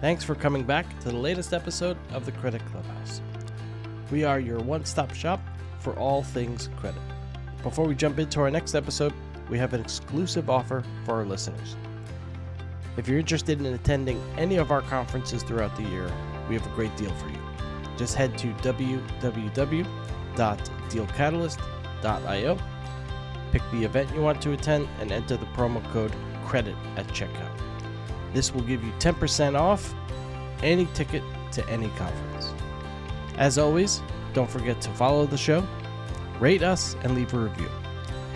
Thanks for coming back to the latest episode of the Credit Clubhouse. We are your one-stop shop for all things credit. Before we jump into our next episode, we have an exclusive offer for our listeners. If you're interested in attending any of our conferences throughout the year, we have a great deal for you. Just head to www.DealCatalyst.io, pick the event you want to attend, and enter the promo code CREDIT at checkout. This will give you 10% off any ticket to any conference. As always, don't forget to follow the show, rate us, and leave a review.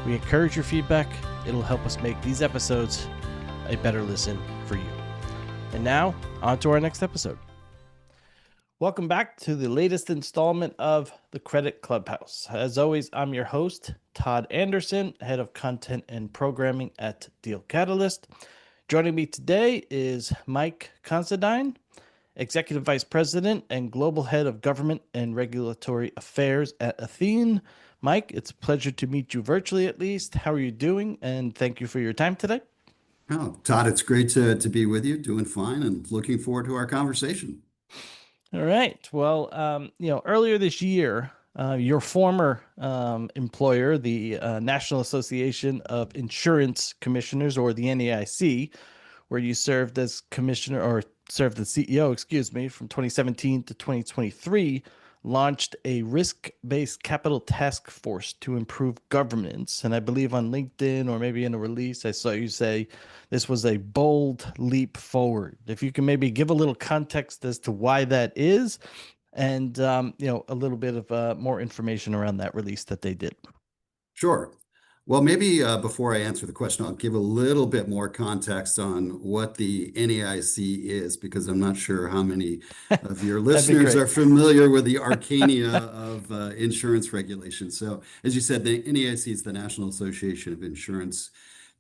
We encourage your feedback. It'll help us make these episodes a better listen for you. And now, on to our next episode. Welcome back to the latest installment of the Credit Clubhouse. As always, I'm your host, Todd Anderson, head of content and programming at DealCatalyst. Joining me today is Mike Consedine, Executive Vice President and Global Head of Government and Regulatory Affairs at Athene. Mike, it's a pleasure to meet you virtually at least. How are you doing? And thank you for your time today. Oh, Todd, it's great to be with you, doing fine, and looking forward to our conversation. All right. Well, earlier this year, your former employer, the National Association of Insurance Commissioners, or the NAIC, where you served as commissioner or served as CEO, from 2017 to 2023, launched a risk-based capital task force to improve governance. And I believe on LinkedIn, or maybe in a release, I saw you say this was a bold leap forward. If you can maybe give a little context as to why that is, and a little bit of more information around that release that they did. Sure. Well, maybe before I answer the question, I'll give a little bit more context on what the NAIC is, because I'm not sure how many of your listeners are familiar with the arcana of insurance regulation. So, as you said, the NAIC is the National Association of Insurance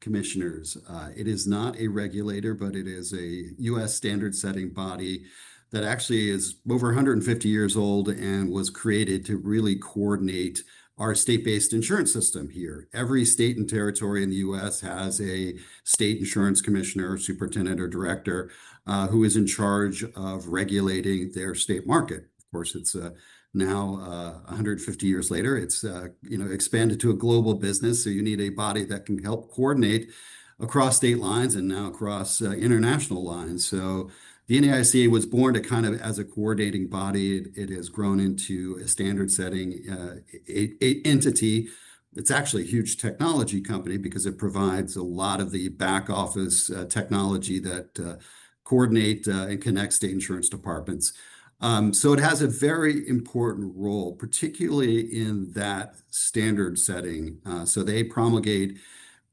Commissioners. It is not a regulator, but it is a U.S. standard-setting body that actually is over 150 years old and was created to really coordinate our state-based insurance system here. Every state and territory in the U.S. has a state insurance commissioner, superintendent, or director who is in charge of regulating their state market. Of course, it's now 150 years later, it's expanded to a global business. So you need a body that can help coordinate across state lines and now across international lines. So the NAIC was born to kind of as a coordinating body. It has grown into a standard-setting entity. It's actually a huge technology company because it provides a lot of the back office technology that coordinate and connect state insurance departments. So it has a very important role, particularly in that standard setting. So they promulgate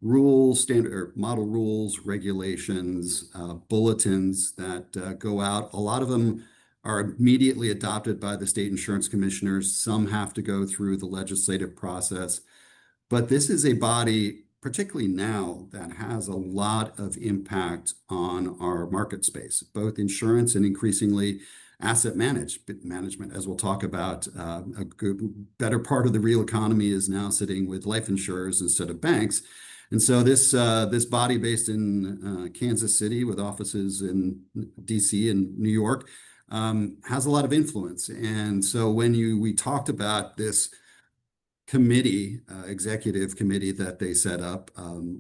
rules, standard or model rules, regulations, bulletins that go out. A lot of them are immediately adopted by the state insurance commissioners. Some have to go through the legislative process. But this is a body, particularly now, that has a lot of impact on our market space, both insurance and increasingly asset management. As we'll talk about, a better part of the real economy is now sitting with life insurers instead of banks. And so this body based in Kansas City with offices in DC and New York has a lot of influence. And so when we talked about this committee, executive committee that they set up,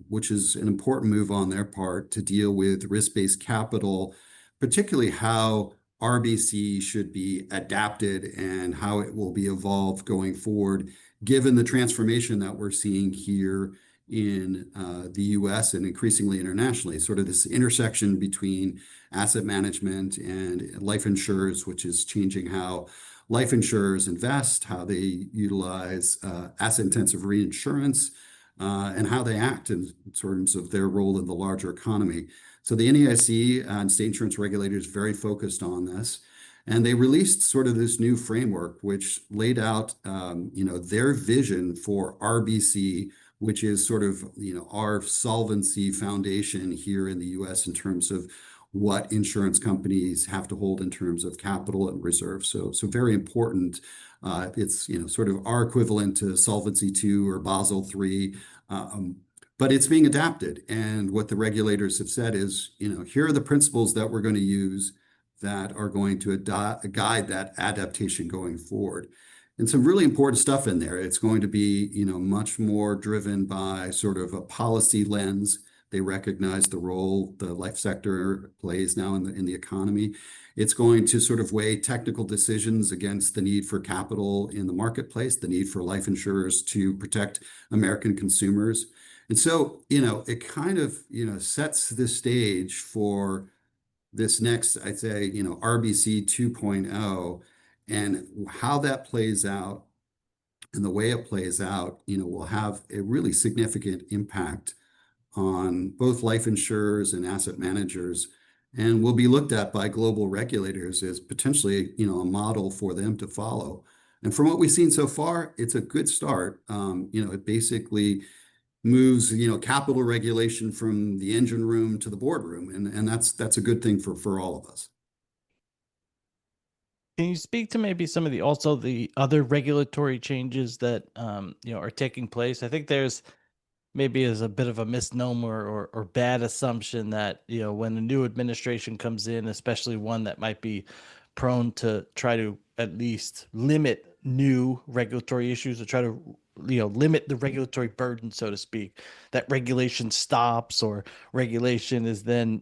which is an important move on their part to deal with risk-based capital, particularly how RBC should be adapted and how it will be evolved going forward, given the transformation that we're seeing here in the US and increasingly internationally, sort of this intersection between asset management and life insurers, which is changing how life insurers invest, how they utilize asset-intensive reinsurance, and how they act in terms of their role in the larger economy. So the NAIC and state insurance regulators very focused on this. And they released sort of this new framework, which laid out, their vision for RBC, which is sort of, our solvency foundation here in the U.S. in terms of what insurance companies have to hold in terms of capital and reserves. So very important. It's, sort of our equivalent to Solvency II or Basel III. But it's being adapted. And what the regulators have said is, here are the principles that we're going to use. that are going to guide that adaptation going forward. And some really important stuff in there. It's going to be, much more driven by sort of a policy lens. They recognize the role the life sector plays now in the economy. It's going to sort of weigh technical decisions against the need for capital in the marketplace, the need for life insurers to protect American consumers. And so, it kind of, sets the stage for this next, I'd say, RBC 2.0, and how that plays out and the way it plays out, will have a really significant impact on both life insurers and asset managers, and will be looked at by global regulators as potentially, a model for them to follow. And from what we've seen so far, it's a good start. It basically moves, capital regulation from the engine room to the boardroom, and that's a good thing for all of us. Can you speak to maybe some of the other regulatory changes that are taking place? I think there's maybe is a bit of a misnomer or bad assumption that, when a new administration comes in, especially one that might be prone to try to at least limit new regulatory issues or try to, limit the regulatory burden, so to speak, that regulation stops or regulation is then,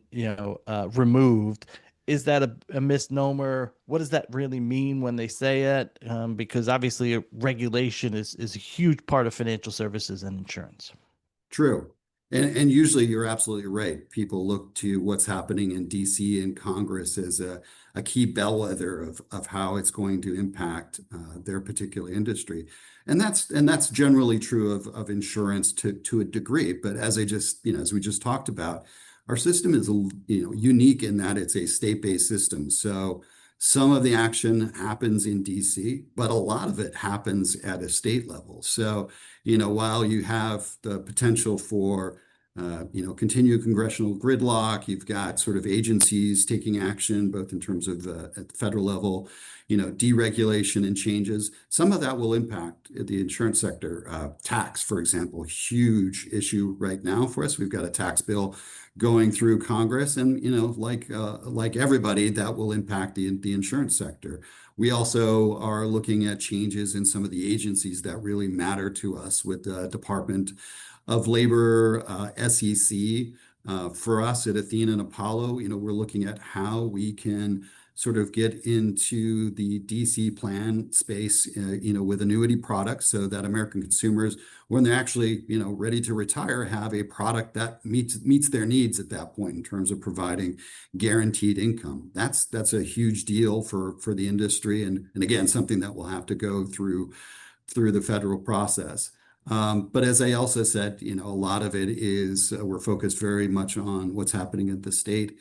removed. Is that a misnomer? What does that really mean when they say it? Because obviously regulation is a huge part of financial services and insurance. True. And usually you're absolutely right. People look to what's happening in DC and Congress as a key bellwether of how it's going to impact their particular industry. And that's generally true of insurance to a degree. But as as we just talked about, our system is unique in that it's a state-based system. So some of the action happens in DC, but a lot of it happens at a state level. So, while you have the potential for, continued congressional gridlock, you've got sort of agencies taking action, both in terms of at the federal level, deregulation and changes. Some of that will impact the insurance sector. Tax, for example, huge issue right now for us. We've got a tax bill going through Congress, and like everybody, that will impact the insurance sector. We also are looking at changes in some of the agencies that really matter to us with the Department of Labor, SEC. For us at Athene and Apollo, we're looking at how we can sort of get into the DC plan space, with annuity products so that American consumers, when they're actually, ready to retire, have a product that meets their needs at that point in terms of providing guaranteed income. That's a huge deal for the industry, and again, something that will have to go through the federal process. But as I also said, a lot of it is we're focused very much on what's happening at the state.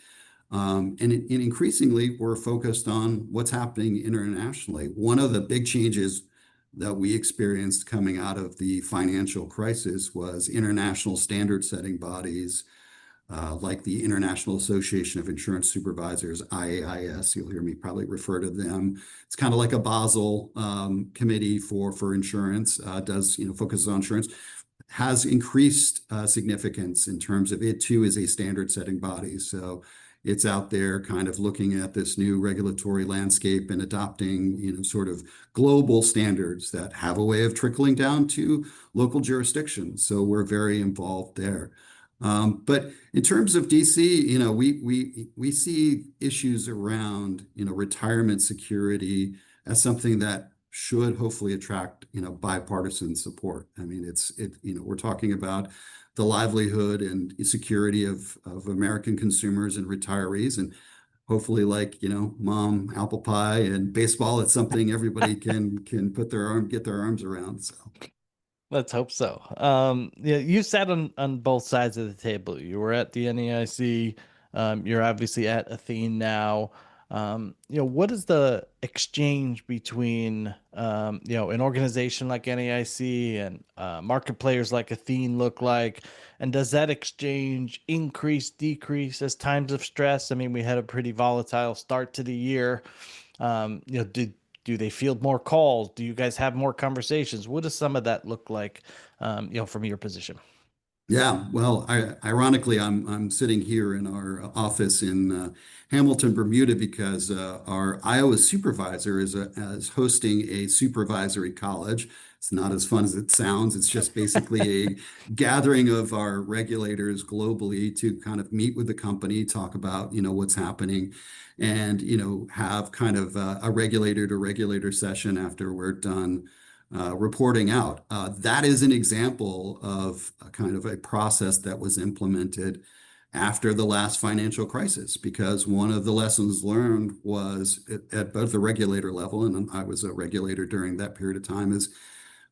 And increasingly, we're focused on what's happening internationally. One of the big changes that we experienced coming out of the financial crisis was international standard setting bodies, like the International Association of Insurance Supervisors, IAIS. You'll hear me probably refer to them. It's kind of like a Basel committee for insurance, does, focuses on insurance, has increased significance in terms of it too is a standard setting body. So it's out there kind of looking at this new regulatory landscape and adopting, sort of global standards that have a way of trickling down to local jurisdictions. So we're very involved there. But in terms of DC, we see issues around, retirement security as something that should hopefully attract, bipartisan support. I mean, we're talking about the livelihood and security of American consumers and retirees, and hopefully, like, mom, apple pie, and baseball, it's something everybody can get their arms around. So. Let's hope so. Yeah, you sat on both sides of the table. You were at the NAIC. You're obviously at Athene now. What is the exchange between, an organization like NAIC and market players like Athene look like? And does that exchange increase, decrease as times of stress? I mean, we had a pretty volatile start to the year. Do they field more calls? Do you guys have more conversations? What does some of that look like, from your position? Yeah, well, ironically, I'm sitting here in our office in Hamilton, Bermuda, because our Iowa supervisor is hosting a supervisory college. It's not as fun as it sounds. It's just basically a gathering of our regulators globally to kind of meet with the company, talk about, what's happening, and, have kind of a regulator to regulator session after we're done reporting out. That is an example of a kind of a process that was implemented after the last financial crisis, because one of the lessons learned was at both the regulator level, and I was a regulator during that period of time, is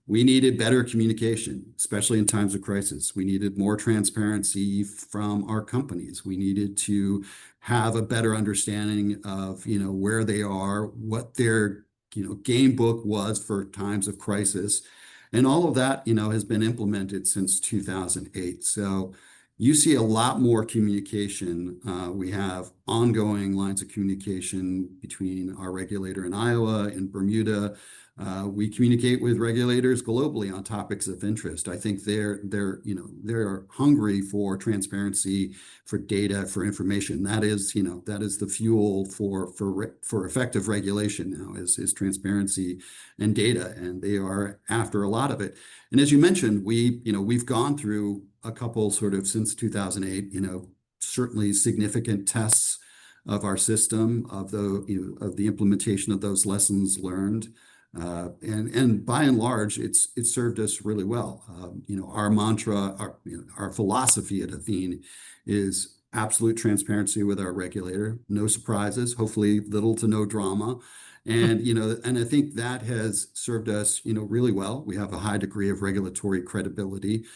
we needed better communication, especially in times of crisis. We needed more transparency from our companies. We needed to have a better understanding of, where they are, what their, game book was for times of crisis. And all of that, has been implemented since 2008. So you see a lot more communication. We have ongoing lines of communication between our regulator in Iowa and Bermuda. We communicate with regulators globally on topics of interest. I think they're hungry for transparency, for data, for information. That is the fuel for effective regulation now is transparency and data, and they are after a lot of it. And as you mentioned, we've gone through a couple sort of since 2008, certainly significant tests of our system, of the implementation of those lessons learned. And by and large, it's served us really well. Our mantra, our philosophy at Athene is absolute transparency with our regulator, no surprises, hopefully little to no drama. And and I think that has served us, really well. We have a high degree of regulatory credibility.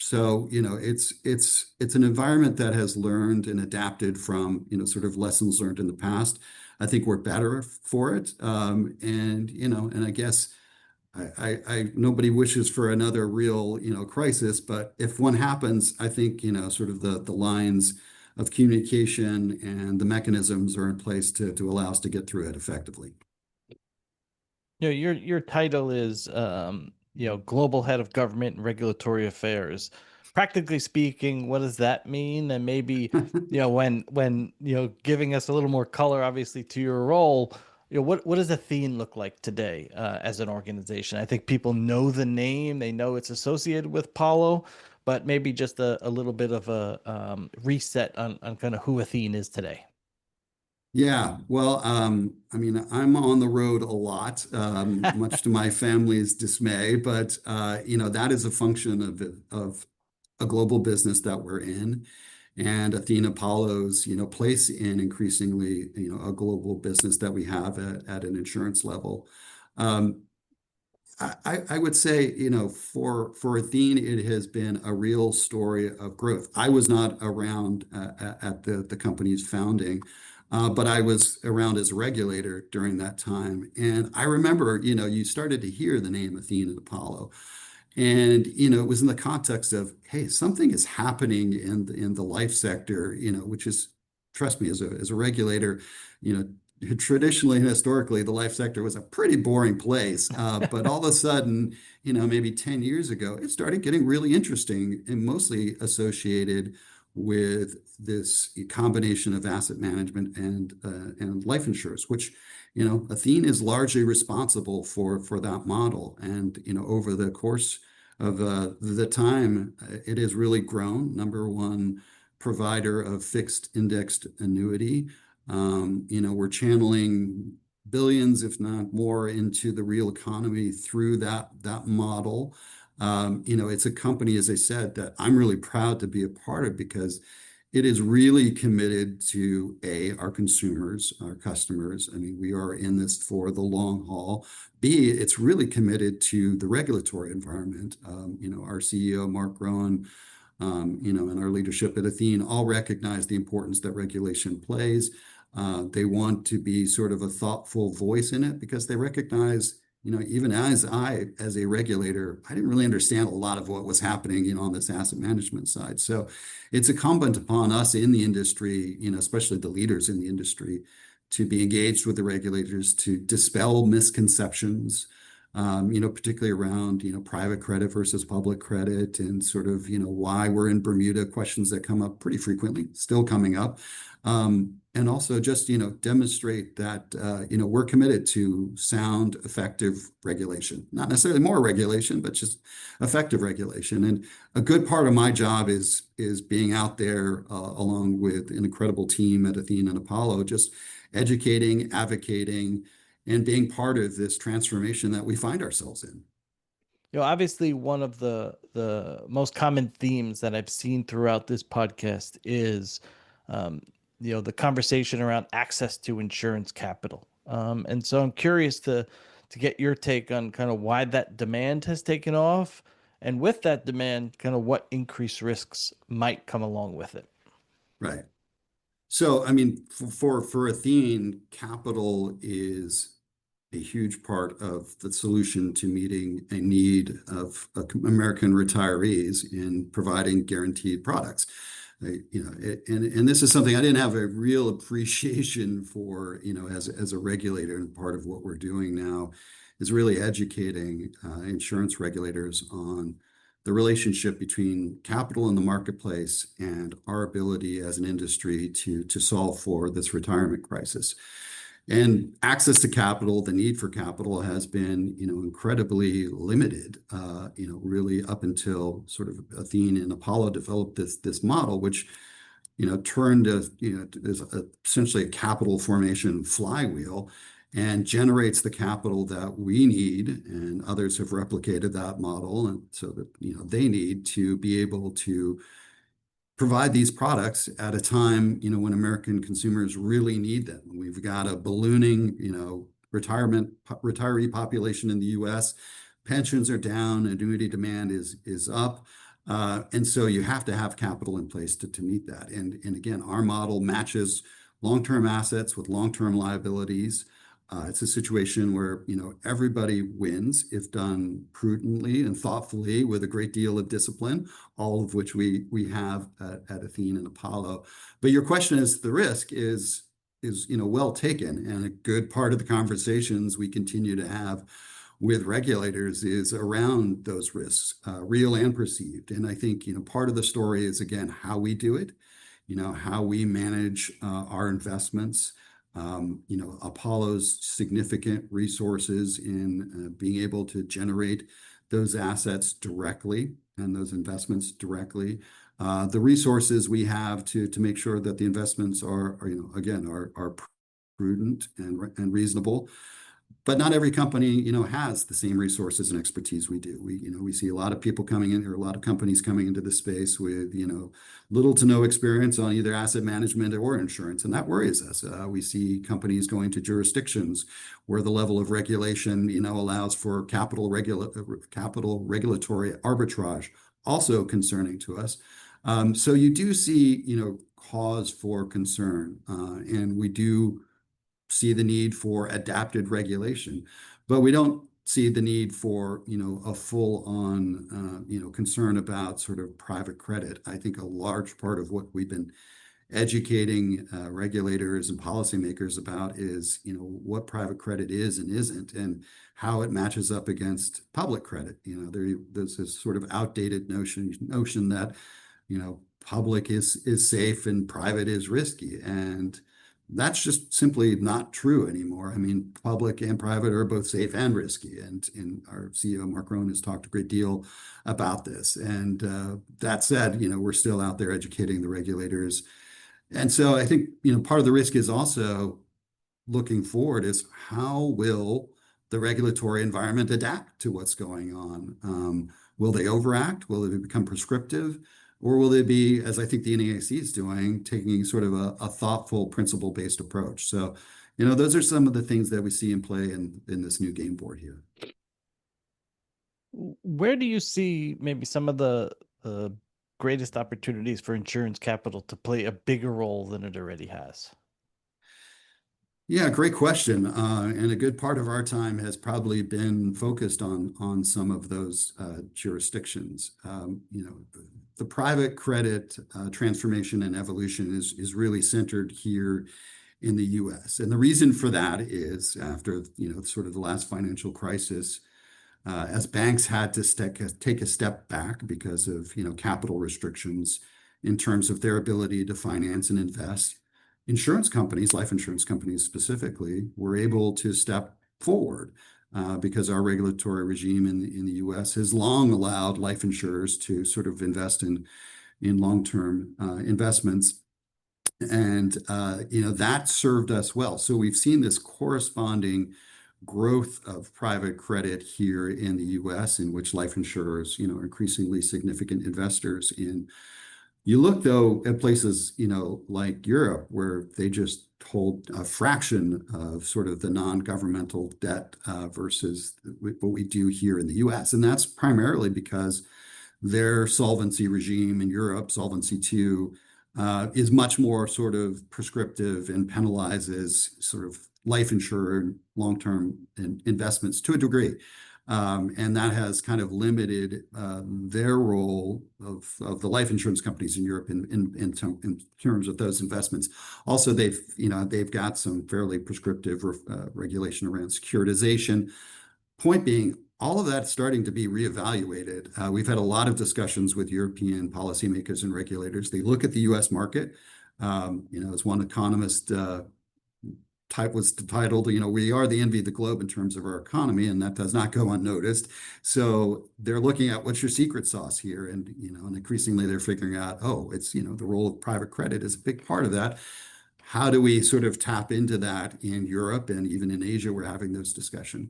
So, it's an environment that has learned and adapted from, sort of lessons learned in the past. I think we're better for it. And I guess nobody wishes for another real, crisis, but if one happens, I think, sort of the lines of communication and the mechanisms are in place to allow us to get through it effectively. Your title is global head of government and regulatory affairs. Practically speaking, what does that mean? And maybe when giving us a little more color, obviously, to your role, what does Athene look like today as an organization? I think people know the name, they know it's associated with Paulo, but maybe just a little bit of a reset on kind of who Athene is today. Yeah, well, I mean, I'm on the road a lot, much to my family's dismay, but that is a function of a global business that we're in, and Athene Apollo's, place in increasingly, a global business that we have at an insurance level. Um, I would say, for Athene, it has been a real story of growth. I was not around at the company's founding, but I was around as a regulator during that time. And I remember, you started to hear the name Athene and Apollo. And, it was in the context of, hey, something is happening in the life sector, which is, trust me, as a regulator, you know, traditionally and historically, the life sector was a pretty boring place. But all of a sudden, maybe 10 years ago, it started getting really interesting and mostly associated with this combination of asset management and life insurance, which, Athene is largely responsible for that model. And, over the course of the time, it has really grown. Number one provider of fixed indexed annuity. We're channeling billions, if not more, into the real economy through that model. It's a company, as I said, that I'm really proud to be a part of because it is really committed to our consumers, our customers. I mean, we are in this for the long haul. B, it's really committed to the regulatory environment. Our CEO, Mark Rowan, and our leadership at Athene all recognize the importance that regulation plays. They want to be sort of a thoughtful voice in it because they recognize, even as a regulator, I didn't really understand a lot of what was happening, on this asset management side. So it's incumbent upon us in the industry, especially the leaders in the industry, to be engaged with the regulators to dispel misconceptions, particularly around, private credit versus public credit and sort of, why we're in Bermuda, questions that come up pretty frequently, still coming up. And also just, demonstrate that, we're committed to sound, effective regulation, not necessarily more regulation, but just effective regulation. And a good part of my job is being out there along with an incredible team at Athene and Apollo, just educating, advocating, and being part of this transformation that we find ourselves in. Obviously, one of the most common themes that I've seen throughout this podcast is, the conversation around access to insurance capital. And so I'm curious to get your take on kind of why that demand has taken off, and with that demand, kind of what increased risks might come along with it. Right. So, I mean, for Athene, capital is a huge part of the solution to meeting a need of American retirees in providing guaranteed products. And this is something I didn't have a real appreciation for, as a regulator, and part of what we're doing now is really educating insurance regulators on the relationship between capital in the marketplace and our ability as an industry to solve for this retirement crisis. And access to capital, the need for capital has been, incredibly limited, really up until sort of Athene and Apollo developed this model, which, turned is essentially a capital formation flywheel and generates the capital that we need, and others have replicated that model, and so that, they need to be able to provide these products at a time, when American consumers really need them. We've got a ballooning, retiree population in the U.S. Pensions are down, annuity demand is up. And so you have to have capital in place to meet that. And again, our model matches long-term assets with long-term liabilities. It's a situation where, everybody wins if done prudently and thoughtfully with a great deal of discipline, all of which we have at Athene and Apollo. But your question is, the risk is well taken, and a good part of the conversations we continue to have with regulators is around those risks, real and perceived. And I think, part of the story is, again, how we do it, how we manage our investments. Apollo's significant resources in being able to generate those assets directly and those investments directly. The resources we have to make sure that the investments are prudent and reasonable. But not every company, has the same resources and expertise we do. We see a lot of people coming in, or a lot of companies coming into the space with, little to no experience on either asset management or insurance, and that worries us. We see companies going to jurisdictions where the level of regulation, allows for capital regulatory arbitrage, also concerning to us. So you do see, cause for concern, and we do see the need for adapted regulation, but we don't see the need for, a full-on, concern about sort of private credit. I think a large part of what we've been educating regulators and policymakers about is, what private credit is and isn't, and how it matches up against public credit. There's this sort of outdated notion that, public is safe and private is risky, and that's just simply not true anymore. I mean, public and private are both safe and risky. And our CEO, Mark Rohn, has talked a great deal about this. And that said, we're still out there educating the regulators. And so I think, part of the risk is also looking forward is, how will the regulatory environment adapt to what's going on? Will they overact? Will it become prescriptive? Or will they be, as I think the NAIC is doing, taking sort of a thoughtful, principle-based approach? So, those are some of the things that we see in play in this new game board here. Where do you see maybe some of the greatest opportunities for insurance capital to play a bigger role than it already has? Yeah, great question. And a good part of our time has probably been focused on some of those jurisdictions. The private credit transformation and evolution is really centered here in the U.S. And the reason for that is, after sort of the last financial crisis, as banks had to take a step back because of, capital restrictions in terms of their ability to finance and invest. Insurance companies, life insurance companies specifically, were able to step forward because our regulatory regime in the U.S. has long allowed life insurers to sort of invest in long-term investments. And, that served us well. So we've seen this corresponding growth of private credit here in the U.S., in which life insurers, are increasingly significant investors in. You look, though, at places, like Europe, where they just hold a fraction of sort of the non-governmental debt versus what we do here in the U.S. And that's primarily because their solvency regime in Europe, Solvency II, is much more sort of prescriptive and penalizes sort of life insurer long-term investments to a degree. And that has kind of limited their role of the life insurance companies in Europe in terms of those investments. Also, they've got some fairly prescriptive regulation around securitization. Point being, all of that's starting to be reevaluated. We've had a lot of discussions with European policymakers and regulators. They look at the U.S. market. As one economist was titled, we are the envy of the globe in terms of our economy, and that does not go unnoticed. So they're looking at what's your secret sauce here, and and increasingly they're figuring out, it's the role of private credit is a big part of that. How do we sort of tap into that in Europe and even in Asia? We're having those discussions.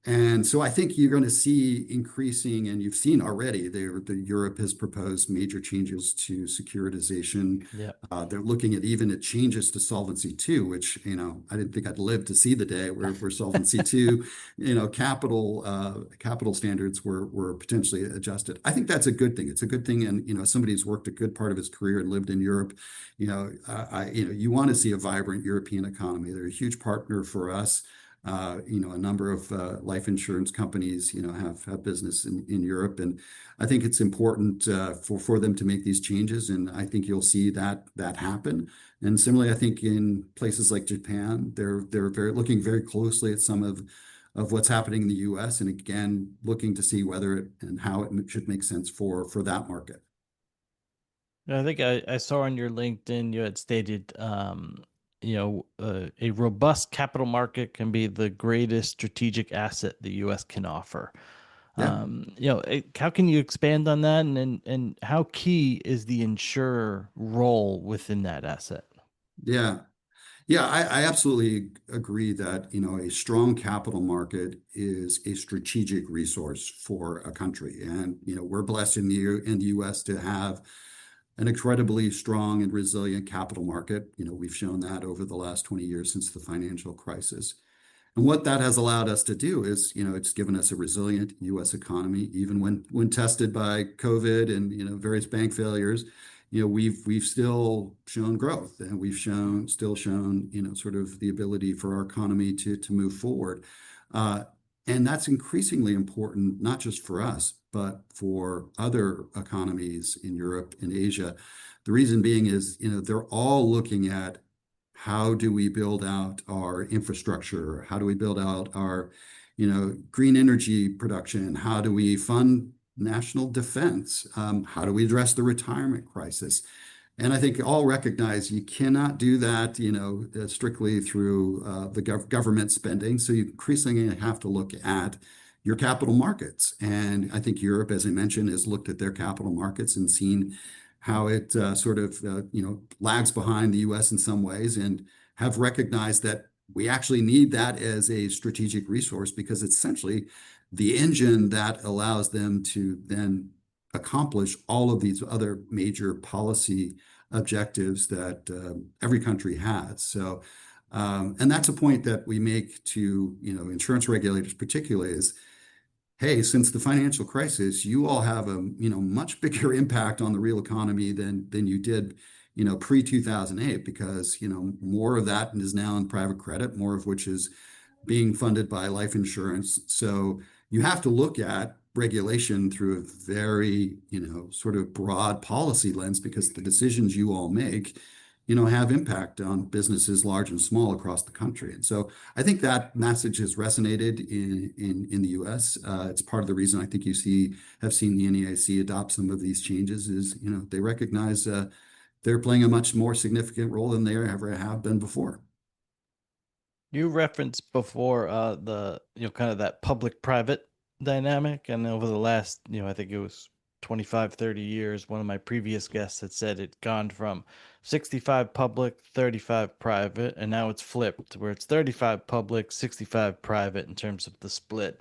And so I think you're going to see increasing, and you've seen already, Europe has proposed major changes to securitization. Yeah. They're looking at even at changes to Solvency II, which, I didn't think I'd live to see the day where Solvency II, capital standards were potentially adjusted. I think that's a good thing. It's a good thing. And, somebody who's worked a good part of his career and lived in Europe, you want to see a vibrant European economy. They're a huge partner for us. A number of life insurance companies, have business in Europe, and I think it's important for them to make these changes, and I think you'll see that happen. And similarly, I think in places like Japan, they're looking very closely at some of what's happening in the U.S. and again looking to see whether and how it should make sense for that market. I think I saw on your LinkedIn you had stated. A robust capital market can be the greatest strategic asset the U.S. can offer. Yeah. How can you expand on that, and how key is the insurer role within that asset? Yeah. Yeah, I absolutely agree that, a strong capital market is a strategic resource for a country. And, we're blessed in the U.S. to have an incredibly strong and resilient capital market. We've shown that over the last 20 years since the financial crisis. And what that has allowed us to do is, it's given us a resilient U.S. economy, even when tested by COVID and, various bank failures. We've still shown growth, and we've still shown, sort of the ability for our economy to move forward. And that's increasingly important, not just for us, but for other economies in Europe and Asia. The reason being is, they're all looking at how do we build out our infrastructure? How do we build out our, green energy production? How do we fund national defense? How do we address the retirement crisis? And I think all recognize you cannot do that, strictly through the government spending. So you increasingly have to look at your capital markets. And I think Europe, as I mentioned, has looked at their capital markets and seen how it sort of, lags behind the U.S. in some ways, and have recognized that we actually need that as a strategic resource, because it's essentially the engine that allows them to then accomplish all of these other major policy objectives that every country has. So, and that's a point that we make to, insurance regulators particularly is, hey, since the financial crisis, you all have a, much bigger impact on the real economy than you did, pre-2008, because, more of that is now in private credit, more of which is being funded by life insurance. So you have to look at regulation through a very, sort of broad policy lens, because the decisions you all make, have impact on businesses large and small across the country. And so I think that message has resonated in the U.S. It's part of the reason I think have seen the NAIC adopt some of these changes is, they recognize they're playing a much more significant role than they ever have been before. You referenced before the kind of that public-private dynamic, and over the last I think it was 25, 30 years, one of my previous guests had said it gone from 65 public, 35 private, and now it's flipped where it's 35 public, 65 private in terms of the split.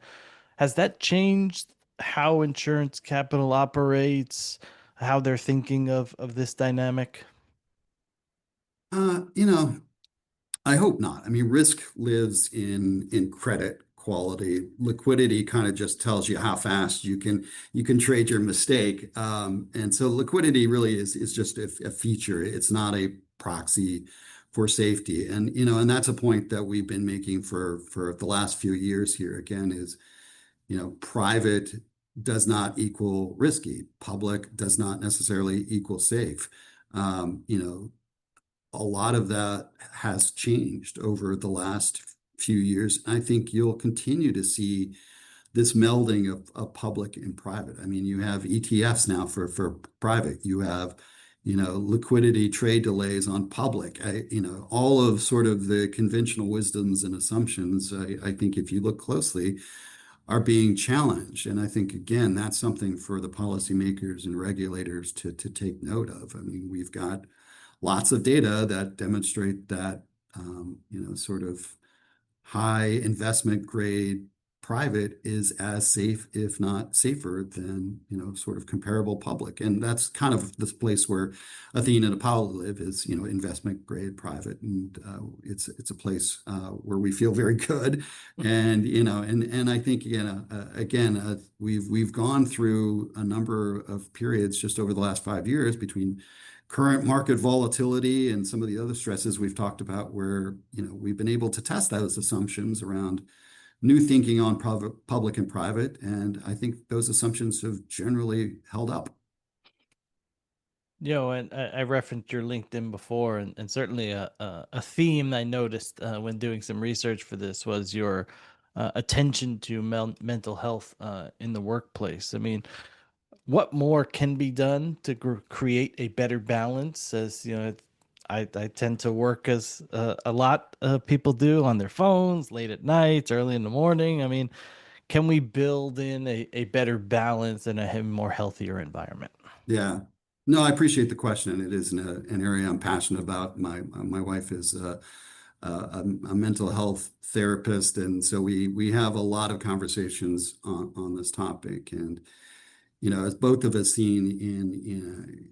Has that changed how insurance capital operates, how they're thinking of this dynamic? Uh, you know, I hope not. I mean, risk lives in credit quality. Liquidity kind of just tells you how fast you can trade your mistake. And so liquidity really is just a feature. It's not a proxy for safety. And that's a point that we've been making for the last few years here. Again, is private does not equal risky. Public does not necessarily equal safe. A lot of that has changed over the last few years. I think you'll continue to see this melding of public and private. I mean, you have ETFs now for private. You have, liquidity trade delays on public. All of sort of the conventional wisdoms and assumptions, I think if you look closely, are being challenged. And I think, again, that's something for the policymakers and regulators to take note of. I mean, we've got lots of data that demonstrate that, sort of high investment grade private is as safe, if not safer than, sort of comparable public. And that's kind of this place where Athene and Apollo live is, investment grade private. And it's a place where we feel very good. And, and I think, again, we've gone through a number of periods just over the last 5 years between current market volatility and some of the other stresses we've talked about where, we've been able to test those assumptions around new thinking on public and private. And I think those assumptions have generally held up. And I referenced your LinkedIn before, and certainly a theme I noticed when doing some research for this was your attention to mental health in the workplace. I mean, what more can be done to create a better balance? As I tend to work as a lot of people do on their phones, late at night, early in the morning. I mean, can we build in a better balance and a more healthier environment? Yeah. No, I appreciate the question. It is an area I'm passionate about. My wife is a mental health therapist, and so we have a lot of conversations on this topic. And as both of us seen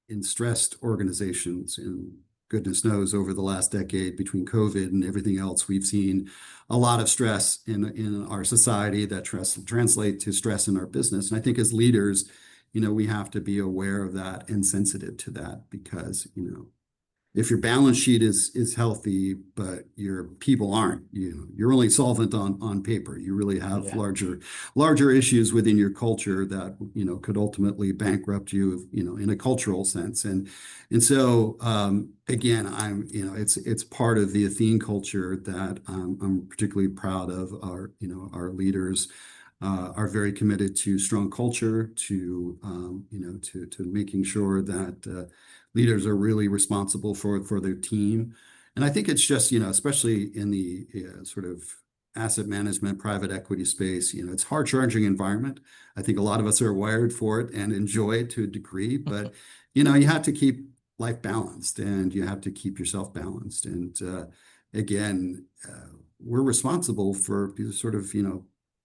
in stressed organizations, and goodness knows over the last decade between COVID and everything else, we've seen a lot of stress in our society that translate to stress in our business. And I think as leaders, we have to be aware of that and sensitive to that because, if your balance sheet is healthy, but your people aren't, you're only solvent on paper. You really have Yeah. larger issues within your culture that, could ultimately bankrupt you, in a cultural sense. And so, again, it's part of the Athene culture that I'm particularly proud of. Our leaders are very committed to strong culture, to making sure that leaders are really responsible for their team. And I think it's just, especially in the sort of asset management, private equity space, it's a hard charging environment. I think a lot of us are wired for it and enjoy it to a degree, but, you have to keep life balanced and you have to keep yourself balanced. And again, we're responsible for sort of,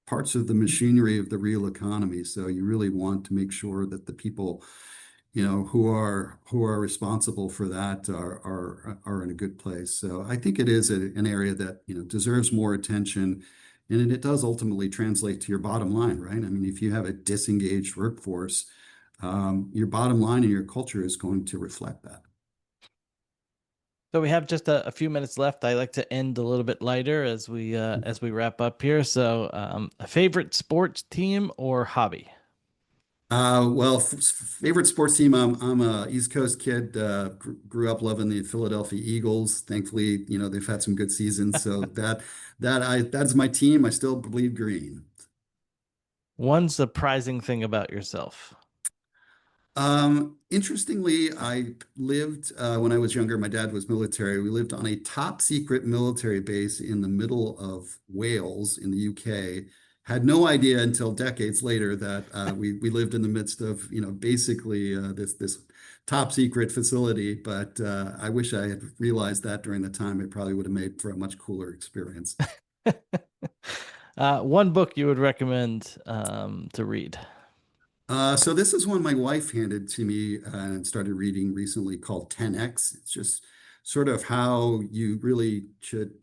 parts of the machinery of the real economy. So you really want to make sure that the people, who are responsible for that are in a good place. So I think it is an area that, deserves more attention. And it does ultimately translate to your bottom line, right? I mean, if you have a disengaged workforce, your bottom line and your culture is going to reflect that. So we have just a few minutes left. I like to end a little bit lighter as we wrap up here. So, a favorite sports team or hobby? Favorite sports team. I'm a East Coast kid. Grew up loving the Philadelphia Eagles. Thankfully, they've had some good seasons. So that's my team. I still bleed green. One surprising thing about yourself. Interestingly, I lived when I was younger. My dad was military. We lived on a top secret military base in the middle of Wales in the UK. Had no idea until decades later that we lived in the midst of basically this top secret facility. But I wish I had realized that during the time. It probably would have made for a much cooler experience. One book you would recommend to read. So this is one my wife handed to me and started reading recently called 10X. It's just sort of how you really should,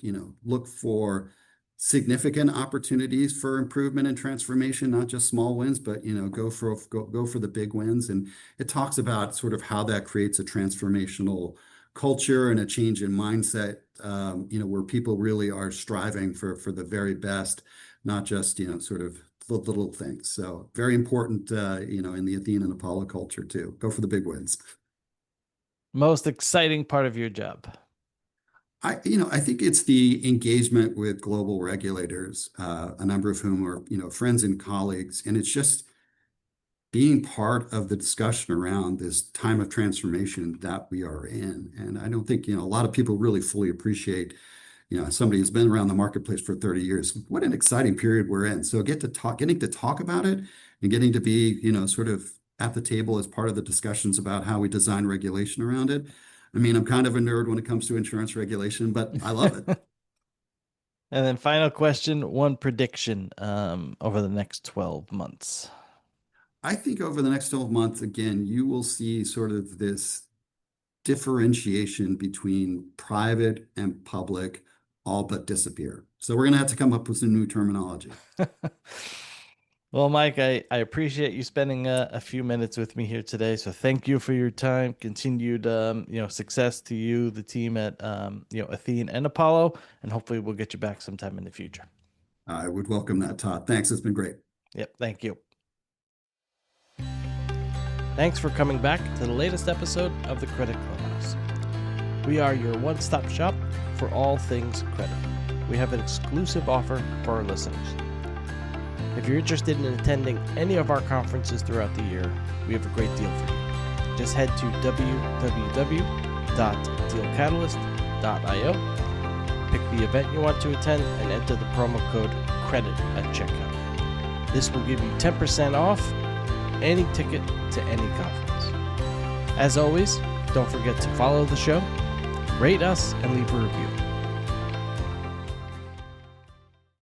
look for significant opportunities for improvement and transformation, not just small wins, but go for the big wins. And it talks about sort of how that creates a transformational culture and a change in mindset, where people really are striving for the very best, not just, sort of the little things. So very important, in the Athene and Apollo culture too. Go for the big wins. Most exciting part of your job. I think it's the engagement with global regulators, a number of whom are, friends and colleagues. And it's just being part of the discussion around this time of transformation that we are in. And I don't think, a lot of people really fully appreciate, somebody who's been around the marketplace for 30 years, what an exciting period we're in. So getting to talk about it and getting to be, sort of at the table as part of the discussions about how we design regulation around it. I mean, I'm kind of a nerd when it comes to insurance regulation, but I love it. And then final question, one prediction over the next 12 months. I think over the next 12 months, again, you will see sort of this differentiation between private and public all but disappear. So we're going to have to come up with some new terminology. Well, Mike, I appreciate you spending a few minutes with me here today. So thank you for your time. Continued, success to you, the team at, Athene and Apollo, and hopefully we'll get you back sometime in the future. I would welcome that, Todd. Thanks. It's been great. Yep. Thank you. Thanks for coming back to the latest episode of the Credit Clubhouse. We are your one-stop shop for all things credit. We have an exclusive offer for our listeners. If you're interested in attending any of our conferences throughout the year, we have a great deal for you. Just head to www.DealCatalyst.io, pick the event you want to attend, and enter the promo code CREDIT at checkout. This will give you 10% off any ticket to any conference. As always, don't forget to follow the show, rate us, and leave a review.